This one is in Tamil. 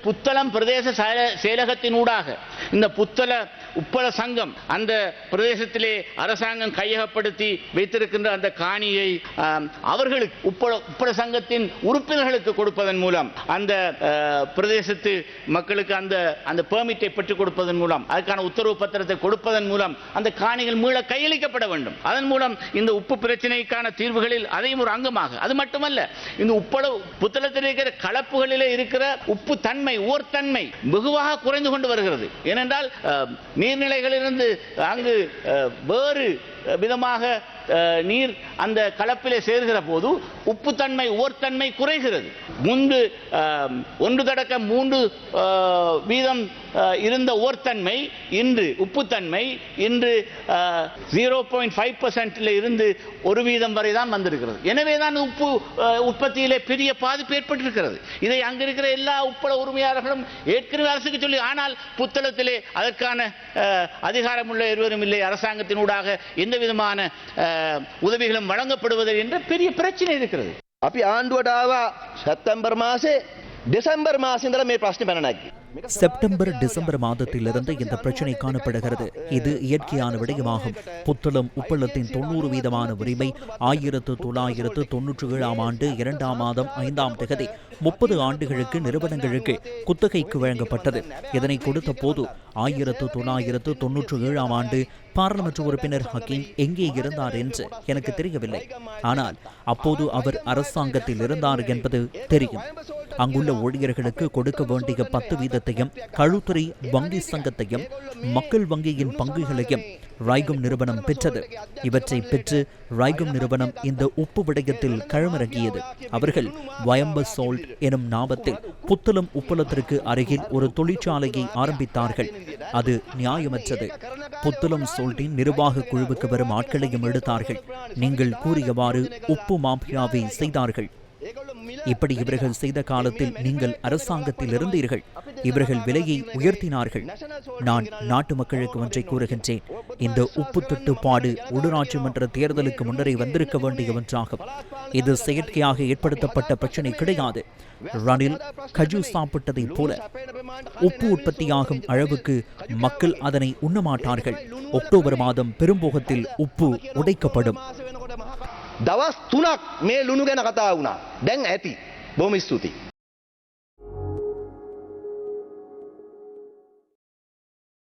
புத்தளம் பிரதேச செயலகத்தினூடாக இந்த புத்தள உப்பள சங்கம் அந்த பிரதேசத்திலே அரசாங்கம் கையகப்படுத்தி வைத்திருக்கின்ற அந்த காணியை அவர்களுக்கு உப்பள சங்கத்தின் உறுப்பினர்களுக்கு கொடுப்பதன் மூலம் அந்த பிரதேசத்து மக்களுக்கு அந்த பெர்மிட்டை பெற்றுக் கொடுப்பதன் மூலம் அதுக்கான உத்தரவு பத்திரத்தை கொடுப்பதன் மூலம் அந்த காணிகள் மீள கையளிக்கப்பட வேண்டும். அதன் மூலம் இந்த உப்பு பிரச்சனைக்கான தீர்வுகளில் அதையும் ஒரு அங்கமாக. அது மட்டுமல்ல, இந்த புத்தளத்தில் இருக்கிற கலப்புகளிலே இருக்கிற உப்பு தன்மை ஓர்த்தன்மை வெகுவாக குறைந்து கொண்டு வருகிறது. ஏனென்றால் நீர்நிலைகளிலிருந்து அங்கு வேறு விதமாக நீர் அந்த கலப்பிலே சேர்கிற போது உப்புத்தன்மை ஓர்த்தன்மை குறைகிறது. முன்பு 1.3 வீதம் இருந்த ஓர்த்தன்மை இன்று உப்புத்தன்மை இன்று 0.5% இருந்து 1% வரை தான் வந்திருக்கிறது. எனவே தான் உப்பு உற்பத்தியிலே பெரிய பாதிப்பு ஏற்பட்டிருக்கிறது. இதை அங்கிருக்கிற எல்லா உப்பள உரிமையாளர்களும் ஏற்கனவே அரசுக்கு சொல்லி, ஆனால் புத்தளத்திலே அதற்கான அதிகாரமுள்ள இருவரும் இல்லை. அரசாங்கத்தினூடாக எந்த விதமான உதவிகளும் வழங்கப்படுவது என்ற பெரிய பிரச்சனை இருக்கிறது. අපි ආණ්ඩුවට ආවා සැප්තැම්බර් මාසේ දෙසැම්බර් මාසේ ඉඳලා මේ ප්‍රශ්නේ පැන නැග්ගේ. செப்டம்பர் டிசம்பர் மாதத்திலிருந்து இந்த பிரச்சனை காணப்படுகிறது. இது இயற்கையான விடயமாகும். புத்தளம் உப்பளத்தின் 90% உரிமை 1997 ஆண்டு 2ஆம் மாதம் 5ஆம் தேதி 30 ஆண்டுகளுக்கு நிறுவனங்களுக்கு குத்தகைக்கு வழங்கப்பட்டது. இதனை கொடுத்த போது 1997 ஆண்டு பாராளுமன்ற உறுப்பினர் ஹக்கீம் எங்கே இருந்தார் என்று எனக்கு தெரியவில்லை. ஆனால் அப்போது அவர் அரசாங்கத்தில் இருந்தார் என்பது தெரியும். அங்குள்ள ஊழியர்களுக்கு கொடுக்க வேண்டிய 10% களுத்துறை வங்கி சங்கத்தையும் மக்கள் வங்கியின் பங்குகளையும் ரைகம் நிறுவனம் பெற்றது. இவற்றை பெற்று ரைகம் நிறுவனம் இந்த உப்பு விடயத்தில் களமிறங்கியது. அவர்கள் வயம்ப சோல்ட் எனும் நாமத்தில் புத்தளம் உப்பளத்திற்கு அருகில் ஒரு தொழிற்சாலையை ஆரம்பித்தார்கள். அது நியாயமற்றது. புத்தளம் சோல்ட்டின் நிர்வாக குழுவுக்கு வரும் ஆட்களையும் எடுத்தார்கள். நீங்கள் கூறியவாறு உப்பு மாஃபியாவை செய்தார்கள். இப்படி இவர்கள் செய்த காலத்தில் நீங்கள் அரசாங்கத்தில் இருந்தீர்கள். இவர்கள் விலையை உயர்த்தினார்கள். நான் நாட்டு மக்களுக்கு ஒன்றை கூறுகின்றேன். இந்த உப்பு தட்டுப்பாடு உள்ளூராட்சி மன்ற தேர்தலுக்கு முன்னரே வந்திருக்க வேண்டிய ஒன்றாகும். இது செயற்கையாக ஏற்படுத்தப்பட்ட பிரச்சனை கிடையாது. ரணில் கஜு சாப்பிட்டதை போல உப்பு உற்பத்தியாகும் அளவுக்கு மக்கள் அதனை உண்ணமாட்டார்கள். அக்டோபர் மாதம் பெரும்போகத்தில் உப்பு உடைக்கப்படும். දවස් 3ක් මේ ලුණු ගැන කතා වුණා. දැන් ඇති. බොහොම ස්තුතියි.